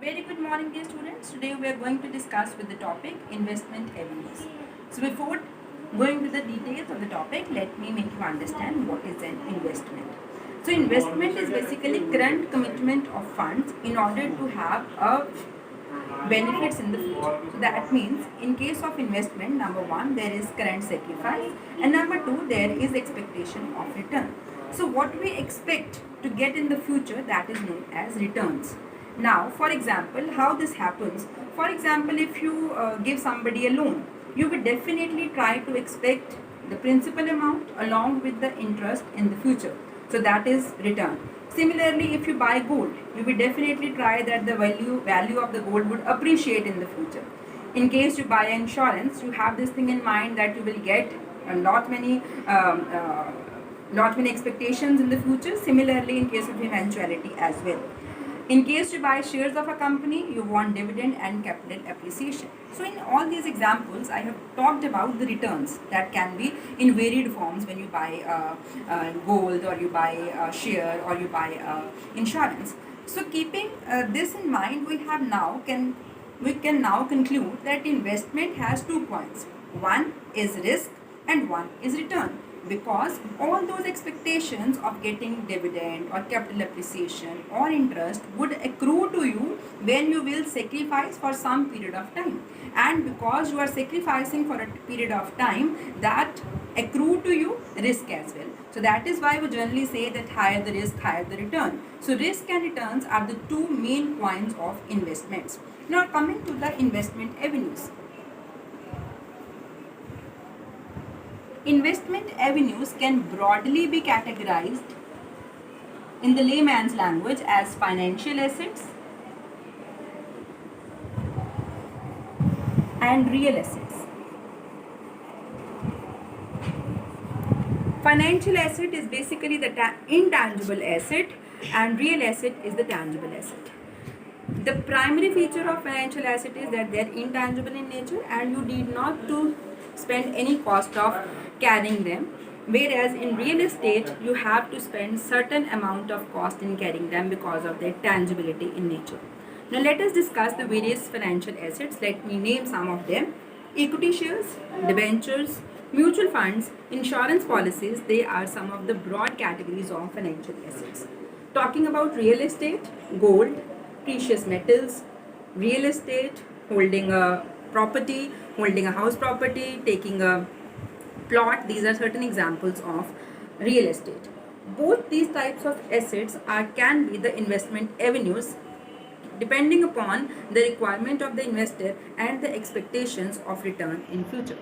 Very good morning, dear students. Today we are going to discuss with the topic investment avenues. So before going to the details of the topic, let me make you understand what is an investment. So investment is basically current commitment of funds in order to have a benefits in the future. So that means in case of investment, number one, there is current sacrifice, and number two, there is expectation of return. So what we expect to get in the future, that is known as returns. Now, for example, how this happens? For example, if you give somebody a loan, you will definitely try to expect the principal amount along with the interest in the future. So that is return. Similarly, if you buy gold, you will definitely try that the value of the gold would appreciate in the future. In case you buy insurance, you have this thing in mind that you will get a lot many expectations in the future. Similarly, in case of eventuality as well. In case you buy shares of a company, you want dividend and capital appreciation. So in all these examples, I have talked about the returns that can be in varied forms when you buy gold, or you buy a share, or you buy insurance. So keeping this in mind, we can now conclude that investment has 2 points. One is risk and one is return, because all those expectations of getting dividend or capital appreciation or interest would accrue to you when you will sacrifice for some period of time, and because you are sacrificing for a period of time, that accrue to you risk as well. So that is why we generally say that higher the risk, higher the return. So risk and returns are the two main points of investments. Now coming to the investment avenues. Investment avenues can broadly be categorized in the layman's language as financial assets and real assets. Financial asset is basically the intangible asset, and real asset is the tangible asset. The primary feature of financial asset is that they are intangible in nature and you need not to spend any cost of carrying them, whereas in real estate you have to spend certain amount of cost in carrying them because of their tangibility in nature. Now let us discuss the various financial assets. Let me name some of them. Equity shares, debentures, mutual funds, insurance policies, they are some of the broad categories of financial assets. Talking about real estate, gold, precious metals, real estate, holding a property, holding a house property, taking a plot, these are certain examples of real estate. Both these types of assets can be the investment avenues depending upon the requirement of the investor and the expectations of return in future.